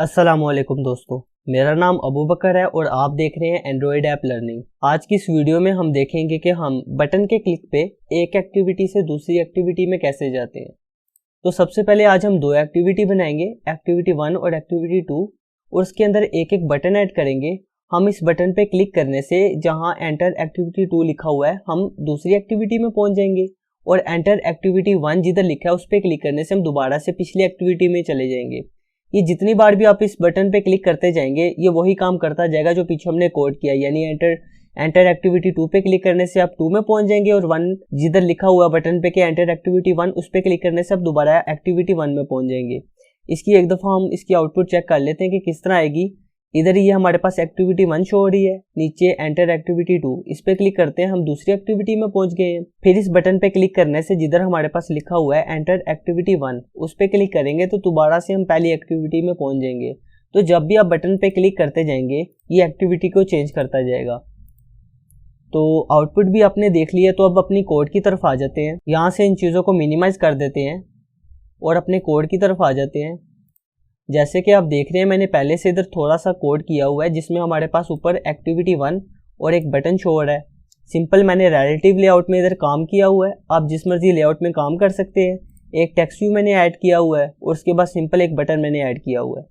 अस्सलामुअलैकुम दोस्तों, मेरा नाम अबू बकर है और आप देख रहे हैं एंड्रॉयड ऐप लर्निंग। आज की इस वीडियो में हम देखेंगे कि हम बटन के क्लिक पे एक एक्टिविटी से दूसरी एक्टिविटी में कैसे जाते हैं। तो सबसे पहले आज हम दो एक्टिविटी बनाएंगे, एक्टिविटी 1 और एक्टिविटी 2, और उसके अंदर एक एक बटन ऐड करेंगे। हम इस बटन पे क्लिक करने से जहां एंटर एक्टिविटी 2 लिखा हुआ है हम दूसरी एक्टिविटी में पहुंच जाएंगे, और एंटर एक्टिविटी 1 जिधर लिखा है उस पर क्लिक करने से हम दोबारा से पिछली एक्टिविटी में चले जाएंगे। ये जितनी बार भी आप इस बटन पे क्लिक करते जाएंगे ये वही काम करता जाएगा जो पीछे हमने कोड किया, यानी एंटर एक्टिविटी 2 पे क्लिक करने से आप 2 में पहुंच जाएंगे, और 1 जिधर लिखा हुआ बटन पे कि एंटर एक्टिविटी 1 उस पे क्लिक करने से आप दोबारा एक्टिविटी 1 में पहुंच जाएंगे। इसकी एक दफ़ा हम इसकी आउटपुट चेक कर लेते हैं कि किस तरह आएगी। इधर ये हमारे पास एक्टिविटी 1 शो हो रही है, नीचे एंटर एक्टिविटी 2, इस पे क्लिक करते हैं हम दूसरी एक्टिविटी में पहुंच गए हैं। फिर इस बटन पे क्लिक करने से जिधर हमारे पास लिखा हुआ है एंटर एक्टिविटी 1 उस पे क्लिक करेंगे तो दोबारा से हम पहली एक्टिविटी में पहुंच जाएंगे। तो जब भी आप बटन पे क्लिक करते जाएंगे ये एक्टिविटी को चेंज करता जाएगा। तो आउटपुट भी आपने देख लिया, तो अब अपनी कोड की तरफ आ जाते हैं। यहाँ से इन चीज़ों को मिनिमाइज कर देते हैं और अपने कोड की तरफ आ जाते हैं। जैसे कि आप देख रहे हैं मैंने पहले से इधर थोड़ा सा कोड किया हुआ है जिसमें हमारे पास ऊपर एक्टिविटी 1 और एक बटन शो हो रहा है। सिंपल मैंने रिलेटिव लेआउट में इधर काम किया हुआ है, आप जिस मर्जी लेआउट में काम कर सकते हैं। एक टेक्स्ट व्यू मैंने ऐड किया हुआ है और उसके बाद सिंपल एक बटन मैंने ऐड किया हुआ है।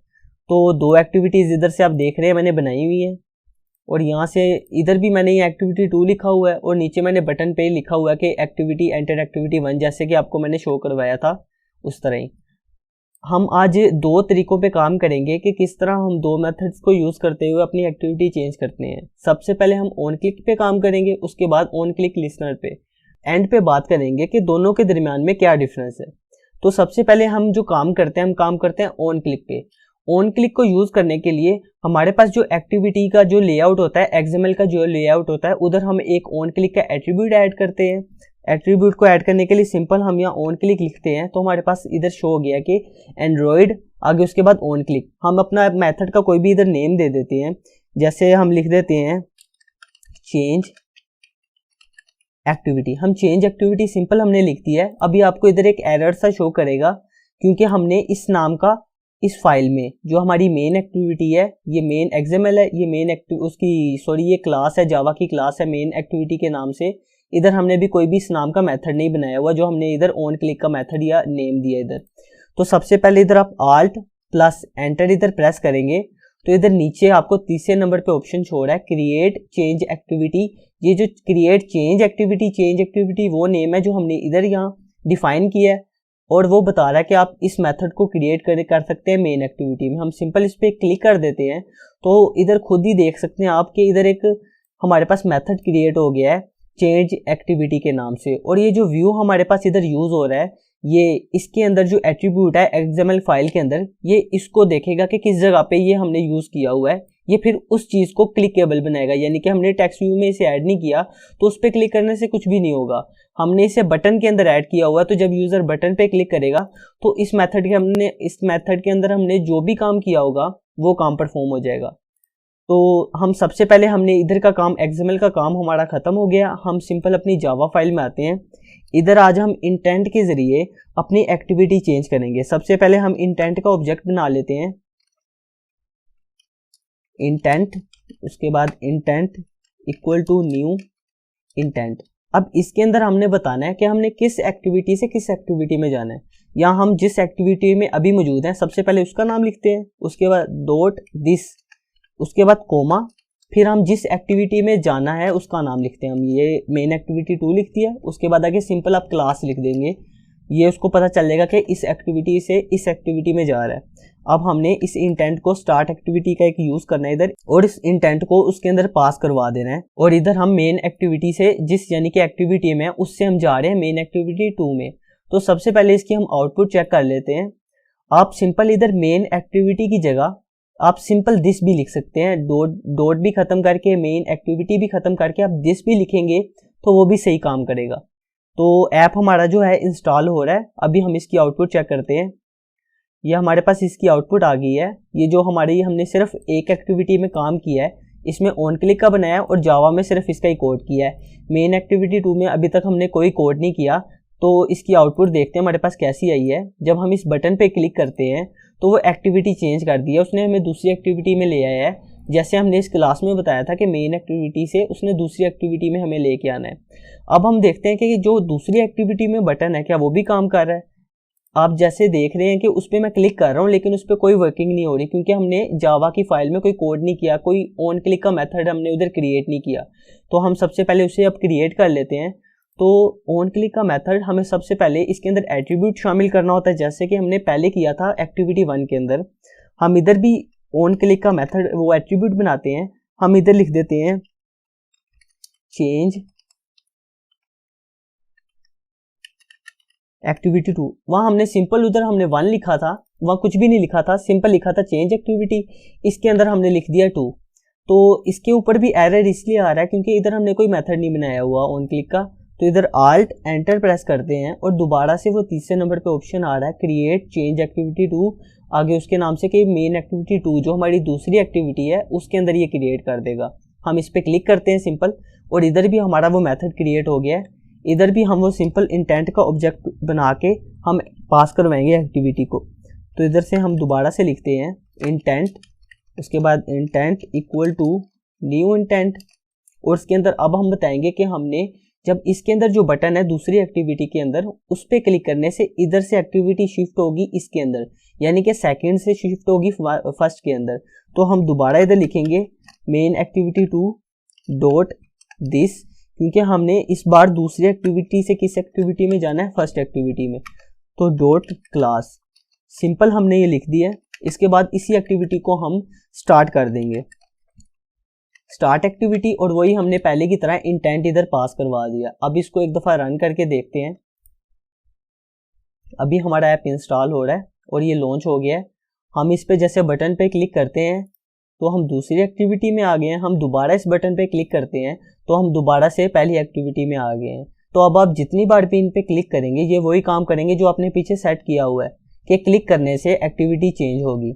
तो दो एक्टिविटीज़ इधर से आप देख रहे हैं मैंने बनाई हुई हैं, और यहाँ से इधर भी मैंने ये एक्टिविटी 2 लिखा हुआ है और नीचे मैंने बटन पे लिखा हुआ है कि एक्टिविटी एंटर एक्टिविटी 1, जैसे कि आपको मैंने शो करवाया था उस तरह ही। हम आज दो तरीकों पे काम करेंगे कि किस तरह हम दो मेथड्स को यूज़ करते हुए अपनी एक्टिविटी चेंज करते हैं। सबसे पहले हम ऑन क्लिक पे काम करेंगे, उसके बाद ऑन क्लिक लिसनर पे, एंड पे बात करेंगे कि दोनों के दरमियान में क्या डिफरेंस है। तो सबसे पहले हम जो काम करते हैं हम काम करते हैं ऑन क्लिक पे। ऑन क्लिक को यूज़ करने के लिए हमारे पास जो एक्टिविटी का जो लेआउट होता है, एक्सएमएल का जो लेआउट होता है, उधर हम एक ऑन क्लिक का एट्रीब्यूट ऐड करते हैं। एट्रीब्यूट को ऐड करने के लिए सिंपल हम यहाँ ऑन क्लिक लिखते हैं तो हमारे पास इधर शो हो गया कि एंड्रॉयड, आगे उसके बाद ऑन क्लिक। हम अपना मेथड का कोई भी इधर नेम दे देते हैं, जैसे हम लिख देते हैं चेंज एक्टिविटी। हम चेंज एक्टिविटी सिंपल हमने लिख दिया है। अभी आपको इधर एक एरर सा शो करेगा क्योंकि हमने इस नाम का इस फाइल में जो हमारी मेन एक्टिविटी है, ये मेन एक्सएमएल है, ये मेन ये क्लास है, जावा की क्लास है मेन एक्टिविटी के नाम से। इधर हमने भी कोई भी इस नाम का मेथड नहीं बनाया हुआ जो हमने इधर ऑन क्लिक का मेथड या नेम दिया इधर। तो सबसे पहले इधर आप आल्ट प्लस एंटर इधर प्रेस करेंगे तो इधर नीचे आपको तीसरे नंबर पे ऑप्शन शो रहा है क्रिएट चेंज एक्टिविटी। ये जो क्रिएट चेंज एक्टिविटी वो नेम है जो हमने इधर यहाँ डिफाइन किया है, और वो बता रहा है कि आप इस मेथड को क्रिएट कर सकते हैं मेन एक्टिविटी में। हम सिंपल इस पर क्लिक कर देते हैं तो इधर खुद ही देख सकते हैं आप कि इधर एक हमारे पास मेथड क्रिएट हो गया है चेंज एक्टिविटी के नाम से। और ये जो व्यू हमारे पास इधर यूज हो रहा है, ये इसके अंदर जो एट्रीब्यूट है एक्सएमएल फाइल के अंदर, ये इसको देखेगा कि किस जगह पे ये हमने यूज किया हुआ है, ये फिर उस चीज को क्लिकेबल बनाएगा। यानी कि हमने टेक्स्ट व्यू में इसे ऐड नहीं किया तो उस पर क्लिक करने से कुछ भी नहीं होगा। हमने इसे बटन के अंदर ऐड किया हुआ है, तो जब यूजर बटन पे क्लिक करेगा तो इस मेथड के अंदर हमने जो भी काम किया होगा वो काम परफॉर्म हो जाएगा। तो हम सबसे पहले हमने इधर का काम एक्सएमएल का काम हमारा खत्म हो गया। हम सिंपल अपनी जावा फाइल में आते हैं। इधर आज हम इंटेंट के जरिए अपनी एक्टिविटी चेंज करेंगे। सबसे पहले हम इंटेंट का ऑब्जेक्ट बना लेते हैं, इंटेंट, उसके बाद intent equal to new intent. अब इसके अंदर हमने बताना है कि हमने किस एक्टिविटी से किस एक्टिविटी में जाना है। या हम जिस एक्टिविटी में अभी मौजूद हैं सबसे पहले उसका नाम लिखते हैं, उसके बाद डॉट दिस, उसके बाद कोमा, फिर हम जिस एक्टिविटी में जाना है उसका नाम लिखते हैं। हम ये मेन एक्टिविटी 2 लिख दिया, उसके बाद आगे सिंपल आप क्लास लिख देंगे। ये उसको पता चल जाएगा कि इस एक्टिविटी से इस एक्टिविटी में जा रहा है। अब हमने इस इंटेंट को स्टार्ट एक्टिविटी का एक यूज करना है इधर, और इस इंटेंट को उसके अंदर पास करवा देना है। और इधर हम मेन एक्टिविटी से जिस यानी कि एक्टिविटी में उससे हम जा रहे हैं मेन एक्टिविटी 2 में। तो सबसे पहले इसकी हम आउटपुट चेक कर लेते हैं। आप सिंपल इधर मेन एक्टिविटी की जगह आप सिंपल दिस भी लिख सकते हैं, डॉट भी खत्म करके, मेन एक्टिविटी भी खत्म करके आप दिस भी लिखेंगे तो वो भी सही काम करेगा। तो ऐप हमारा जो है इंस्टॉल हो रहा है। अभी हम इसकी आउटपुट चेक करते हैं। ये हमारे पास इसकी आउटपुट आ गई है। ये जो हमारी हमने सिर्फ एक एक्टिविटी में काम किया है, इसमें ऑन क्लिक का बनाया है और जावा में सिर्फ इसका ही कोड किया है। मेन एक्टिविटी 2 में अभी तक हमने कोई कोड नहीं किया। तो इसकी आउटपुट देखते हैं हमारे पास कैसी आई है। जब हम इस बटन पे क्लिक करते हैं तो वो एक्टिविटी चेंज कर दी है, उसने हमें दूसरी एक्टिविटी में ले आया है। जैसे हमने इस क्लास में बताया था कि मेन एक्टिविटी से उसने दूसरी एक्टिविटी में हमें लेके आना है। अब हम देखते हैं कि जो दूसरी एक्टिविटी में बटन है क्या वो भी काम कर रहा है। आप जैसे देख रहे हैं कि उस पर मैं क्लिक कर रहा हूँ लेकिन उस पर कोई वर्किंग नहीं हो रही, क्योंकि हमने जावा की फाइल में कोई कोड नहीं किया, कोई ऑन क्लिक का मेथड हमने उधर क्रिएट नहीं किया। तो हम सबसे पहले उसे अब क्रिएट कर लेते हैं। तो ऑन क्लिक का मेथड हमें सबसे पहले इसके अंदर एट्रीब्यूट शामिल करना होता है, जैसे कि हमने पहले किया था एक्टिविटी 1 के अंदर। हम इधर भी ऑन क्लिक का मेथड वो एट्रीब्यूट बनाते हैं। हम इधर लिख देते हैं चेंज एक्टिविटी 2। वहाँ हमने सिंपल उधर हमने 1 लिखा था, वहाँ कुछ भी नहीं लिखा था, सिंपल लिखा था चेंज एक्टिविटी। इसके अंदर हमने लिख दिया 2। तो इसके ऊपर भी एरर इसलिए आ रहा है क्योंकि इधर हमने कोई मेथड नहीं बनाया हुआ ऑन क्लिक का। तो इधर आल्ट एंटर प्रेस करते हैं और दोबारा से वो तीसरे नंबर पे ऑप्शन आ रहा है क्रिएट चेंज एक्टिविटी 2, आगे उसके नाम से कि मेन एक्टिविटी 2 जो हमारी दूसरी एक्टिविटी है उसके अंदर ये क्रिएट कर देगा। हम इस पर क्लिक करते हैं सिंपल, और इधर भी हमारा वो मेथड क्रिएट हो गया है। इधर भी हम वो सिंपल इंटेंट का ऑब्जेक्ट बना के हम पास करवाएंगे एक्टिविटी को। तो इधर से हम दोबारा से लिखते हैं इंटेंट, उसके बाद intent equal to new intent, और उसके अंदर अब हम बताएंगे कि हमने जब इसके अंदर जो बटन है दूसरी एक्टिविटी के अंदर उस पर क्लिक करने से इधर से एक्टिविटी शिफ्ट होगी इसके अंदर, यानी कि सेकंड से शिफ्ट होगी फर्स्ट के अंदर। तो हम दोबारा इधर लिखेंगे मेन एक्टिविटी 2 डॉट दिस, क्योंकि हमने इस बार दूसरी एक्टिविटी से किस एक्टिविटी में जाना है, फर्स्ट एक्टिविटी में। तो डॉट क्लास सिंपल हमने ये लिख दिया है। इसके बाद इसी एक्टिविटी को हम स्टार्ट कर देंगे, स्टार्ट एक्टिविटी, और वही हमने पहले की तरह इंटेंट इधर पास करवा दिया। अब इसको एक दफ़ा रन करके देखते हैं। अभी हमारा ऐप इंस्टॉल हो रहा है और ये लॉन्च हो गया है। हम इस पे जैसे बटन पे क्लिक करते हैं तो हम दूसरी एक्टिविटी में आ गए हैं। हम दोबारा इस बटन पे क्लिक करते हैं तो हम दोबारा से पहली एक्टिविटी में आ गए हैं। तो अब आप जितनी बार भी इन पे क्लिक करेंगे ये वही काम करेंगे जो आपने पीछे सेट किया हुआ है कि क्लिक करने से एक्टिविटी चेंज होगी।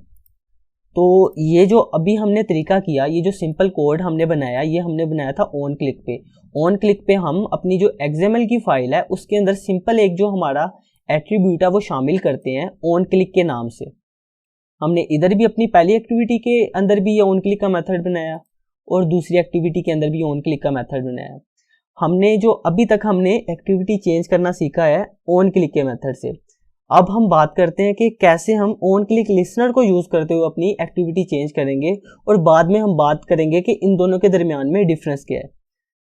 तो ये जो अभी हमने तरीका किया, ये जो सिंपल कोड हमने बनाया, ये हमने बनाया था ऑन क्लिक पे। ऑन क्लिक पे हम अपनी जो XML की फाइल है उसके अंदर सिंपल एक जो हमारा एट्रीब्यूट है वो शामिल करते हैं ऑन क्लिक के नाम से। हमने इधर भी अपनी पहली एक्टिविटी के अंदर भी ये ऑन क्लिक का मेथड बनाया और दूसरी एक्टिविटी के अंदर भी ऑन क्लिक का मेथड बनाया। हमने जो अभी तक हमने एक्टिविटी चेंज करना सीखा है ऑन क्लिक के मेथड से। अब हम बात करते हैं कि कैसे हम ऑन क्लिक लिसनर को यूज़ करते हुए अपनी एक्टिविटी चेंज करेंगे, और बाद में हम बात करेंगे कि इन दोनों के दरमियान में डिफरेंस क्या है।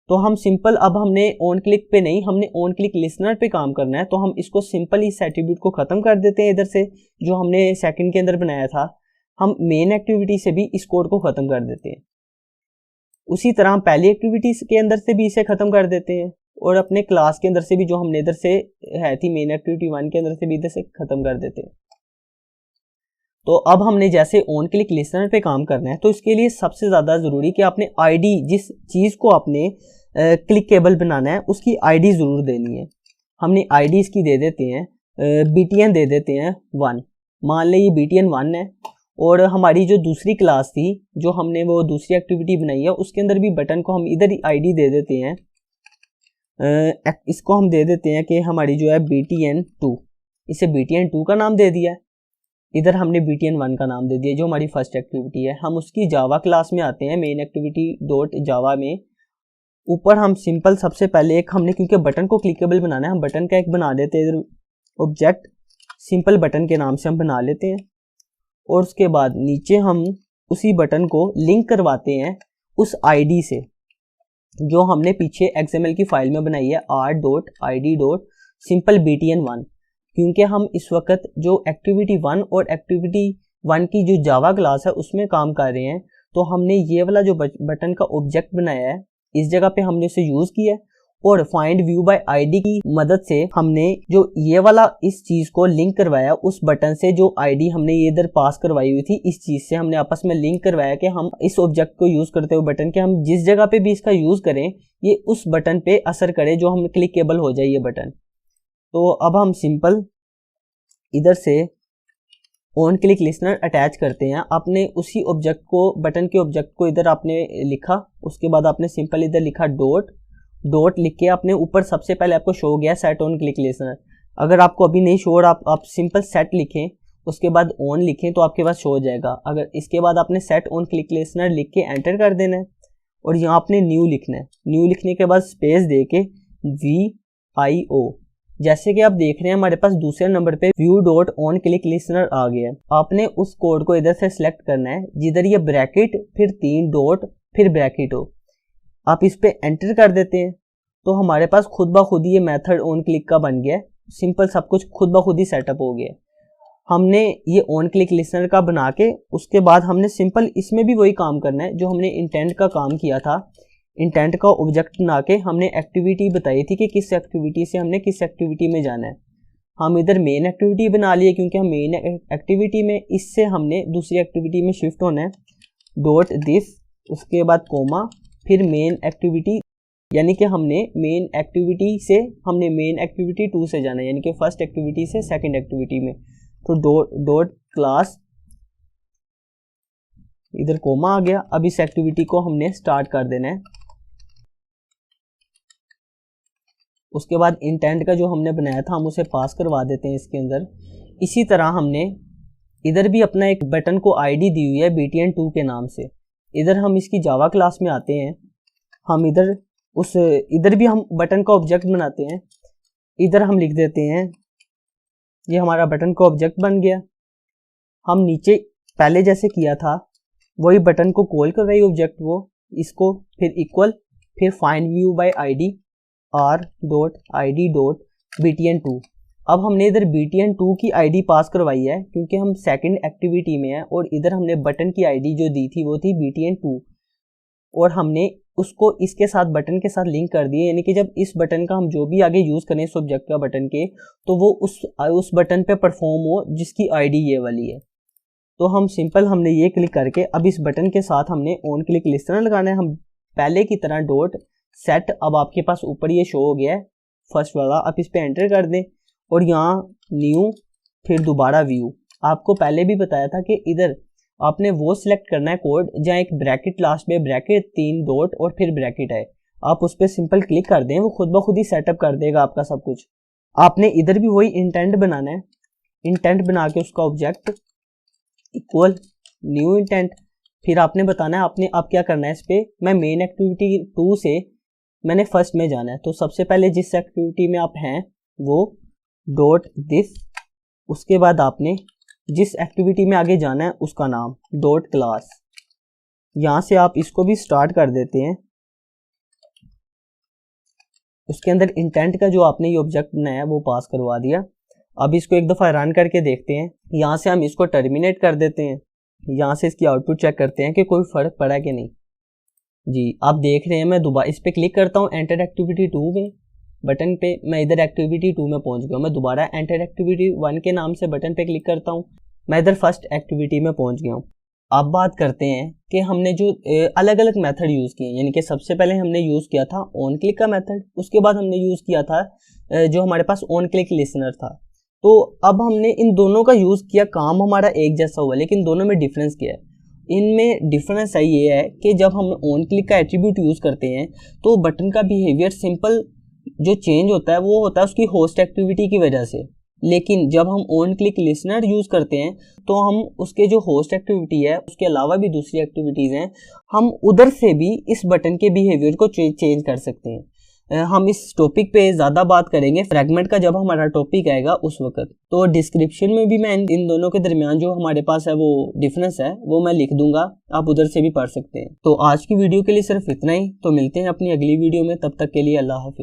तो हम सिंपल अब हमने ऑन क्लिक पे नहीं, हमने ऑन क्लिक लिसनर पे काम करना है। तो हम इसको सिंपल इस एट्रीब्यूट को ख़त्म कर देते हैं इधर से, जो हमने सेकंड के अंदर बनाया था। हम मेन एक्टिविटी से भी इस कोड को ख़त्म कर देते हैं। उसी तरह हम पहली एक्टिविटी के अंदर से भी इसे ख़त्म कर देते हैं, और अपने क्लास के अंदर से भी जो हमने इधर से है थी मेन एक्टिविटी 1 के अंदर से भी इधर से ख़त्म कर देते हैं। तो अब हमने जैसे ऑन क्लिक लिसनर पे काम करना है तो इसके लिए सबसे ज़्यादा ज़रूरी कि आपने आईडी, जिस चीज़ को आपने क्लिकेबल बनाना है उसकी आईडी ज़रूर देनी है। हमने आईडी इसकी दे देते हैं BTN दे देते हैं 1। मान लें ये BTN 1 है, और हमारी जो दूसरी क्लास थी जो हमने वो दूसरी एक्टिविटी बनाई है उसके अंदर भी बटन को हम इधर ही आईडी दे देते हैं। इसको हम दे देते हैं कि हमारी जो है BTN 2, इसे BTN 2 का नाम दे दिया है। इधर हमने BTN 1 का नाम दे दिया जो हमारी फर्स्ट एक्टिविटी है। हम उसकी जावा क्लास में आते हैं, मेन एक्टिविटी डॉट जावा में। ऊपर हम सिंपल सबसे पहले एक हमने, क्योंकि बटन को क्लिकेबल बनाना है, हम बटन का एक बना देते हैं इधर ऑब्जेक्ट, सिंपल बटन के नाम से हम बना लेते हैं। और उसके बाद नीचे हम उसी बटन को लिंक करवाते हैं उस आईडी से जो हमने पीछे XML की फाइल में बनाई है r.id.simple BTN1। क्योंकि हम इस वक्त जो एक्टिविटी 1 और एक्टिविटी 1 की जो जावा क्लास है उसमें काम कर रहे हैं, तो हमने ये वाला जो बटन का ऑब्जेक्ट बनाया है इस जगह पे हमने उसे यूज़ किया है। और फाइंड व्यू बाय आईडी की मदद से हमने जो ये वाला इस चीज़ को लिंक करवाया उस बटन से, जो आईडी हमने ये इधर पास करवाई हुई थी इस चीज़ से हमने आपस में लिंक करवाया कि हम इस ऑब्जेक्ट को यूज़ करते हुए बटन के हम जिस जगह पे भी इसका यूज़ करें ये उस बटन पे असर करे, जो हम क्लिकेबल हो जाए ये बटन। तो अब हम सिंपल इधर से ऑन क्लिक लिसनर अटैच करते हैं। आपने उसी ऑब्जेक्ट को, बटन के ऑब्जेक्ट को इधर आपने लिखा, उसके बाद आपने सिंपल इधर लिखा डॉट लिख के आपने ऊपर सबसे पहले आपको शो गया सेट ऑन क्लिक लिसनर। अगर आपको अभी नहीं शो, आप सिंपल सेट लिखें उसके बाद ऑन लिखें तो आपके पास शो हो जाएगा। अगर इसके बाद आपने सेट ऑन क्लिक लिसनर लिख के एंटर कर देना है और यहाँ आपने न्यू लिखना है। न्यू लिखने के बाद स्पेस दे के VIO, जैसे कि आप देख रहे हैं हमारे पास दूसरे नंबर पे view dot on click listener आ गया है। आपने उस कोड को इधर से सिलेक्ट करना है जिधर ये ब्रैकेट फिर 3 डॉट फिर ब्रैकेट हो। आप इस पे एंटर कर देते हैं तो हमारे पास खुद ब खुद ये मेथड ऑन क्लिक का बन गया है। सिंपल सब कुछ खुद ब खुद ही सेटअप हो गया है। हमने ये ऑन क्लिक लिसनर का बना के उसके बाद हमने सिंपल इसमें भी वही काम करना है जो हमने इंटेंट का काम किया था। इंटेंट का ऑब्जेक्ट बना के हमने एक्टिविटी बताई थी कि किस एक्टिविटी से हमने किस एक्टिविटी में जाना है। हम इधर मेन एक्टिविटी बना लिए क्योंकि हम मेन एक्टिविटी में इससे हमने दूसरी एक्टिविटी में शिफ्ट होना है। डॉट दिस, उसके बाद कोमा, फिर मेन एक्टिविटी, यानी कि हमने मेन एक्टिविटी से हमने मेन एक्टिविटी 2 से जाना है, यानी कि फर्स्ट एक्टिविटी से सेकंड एक्टिविटी में। तो डॉट क्लास, इधर कोमा आ गया। अब इस एक्टिविटी को हमने स्टार्ट कर देना है। उसके बाद इंटेंट का जो हमने बनाया था हम उसे पास करवा देते हैं इसके अंदर। इसी तरह हमने इधर भी अपना एक बटन को आईडी दी हुई है BTN2 के नाम से। इधर हम इसकी जावा क्लास में आते हैं। हम इधर भी हम बटन का ऑब्जेक्ट बनाते हैं। इधर हम लिख देते हैं ये हमारा बटन का ऑब्जेक्ट बन गया। हम नीचे पहले जैसे किया था वही बटन को कॉल कर रही ऑब्जेक्ट वो, इसको फिर इक्वल, फिर find view bye ID r.id.btn2। अब हमने इधर BTN2 की ID पास करवाई है क्योंकि हम सेकंड एक्टिविटी में हैं और इधर हमने बटन की ID जो दी थी वो थी BTN2 और हमने उसको इसके साथ बटन के साथ लिंक कर दिए, यानी कि जब इस बटन का हम जो भी आगे यूज़ करें इस ऑब्जेक्ट का बटन के तो वो उस बटन पे परफॉर्म हो जिसकी ID ये वाली है। तो हम सिंपल हमने ये क्लिक करके अब इस बटन के साथ हमने ऑन क्लिक लिसनर लगाना है। हम पहले की तरह डॉट सेट, अब आपके पास ऊपर ये शो हो गया है फर्स्ट वाला, आप इस पे एंटर कर दें और यहाँ न्यू फिर दोबारा व्यू। आपको पहले भी बताया था कि इधर आपने वो सिलेक्ट करना है कोड जहाँ एक ब्रैकेट लास्ट में ब्रैकेट 3 डॉट और फिर ब्रैकेट है। आप उस पर सिंपल क्लिक कर दें, वो खुद ब खुद ही सेटअप कर देगा आपका सब कुछ। आपने इधर भी वही इंटेंट बनाना है। इंटेंट बना के उसका ऑब्जेक्ट इक्वल न्यू इंटेंट, फिर आपने बताना है आपने अब क्या करना है। इस पर मैं मेन एक्टिविटी 2 से मैंने फर्स्ट में जाना है, तो सबसे पहले जिस एक्टिविटी में आप हैं वो डॉट दिस, उसके बाद आपने जिस एक्टिविटी में आगे जाना है उसका नाम डॉट क्लास। यहाँ से आप इसको भी स्टार्ट कर देते हैं। उसके अंदर इंटेंट का जो आपने ये ऑब्जेक्ट बनाया है वो पास करवा दिया। अब इसको एक दफ़ा रन करके देखते हैं। यहाँ से हम इसको टर्मिनेट कर देते हैं। यहाँ से इसकी आउटपुट चेक करते हैं कि कोई फ़र्क पड़ा कि नहीं। जी आप देख रहे हैं, मैं दोबारा इस पर क्लिक करता हूँ एंटर एक्टिविटी 2 में बटन पे, मैं इधर एक्टिविटी 2 में पहुँच गया हूँ। मैं दोबारा एंटर एक्टिविटी 1 के नाम से बटन पे क्लिक करता हूँ, मैं इधर फर्स्ट एक्टिविटी में पहुँच गया हूँ। अब बात करते हैं कि हमने जो अलग अलग मेथड यूज़ किए, यानी कि सबसे पहले हमने यूज़ किया था ऑन क्लिक का मेथड, उसके बाद हमने यूज़ किया था जो हमारे पास ऑन क्लिक लिसनर था। तो अब हमने इन दोनों का यूज़ किया, काम हमारा एक जैसा हुआ, लेकिन दोनों में डिफरेंस क्या है। इनमें डिफरेंस ये है कि जब हम ऑन क्लिक का एट्रीब्यूट यूज़ करते हैं तो बटन का बिहेवियर सिंपल जो चेंज होता है वो होता है उसकी होस्ट एक्टिविटी की वजह से, लेकिन जब हम ऑन क्लिक लिसनर यूज़ करते हैं तो हम उसके जो होस्ट एक्टिविटी है उसके अलावा भी दूसरी एक्टिविटीज़ हैं, हम उधर से भी इस बटन के बिहेवियर को चेंज कर सकते हैं। हम इस टॉपिक पे ज़्यादा बात करेंगे फ्रैगमेंट का जब हमारा टॉपिक आएगा उस वक्त। तो डिस्क्रिप्शन में भी मैं इन दोनों के दरमियान जो हमारे पास है वो डिफरेंस है वो मैं लिख दूंगा, आप उधर से भी पढ़ सकते हैं। तो आज की वीडियो के लिए सिर्फ इतना ही, तो मिलते हैं अपनी अगली वीडियो में, तब तक के लिए अल्लाह हाफिज़।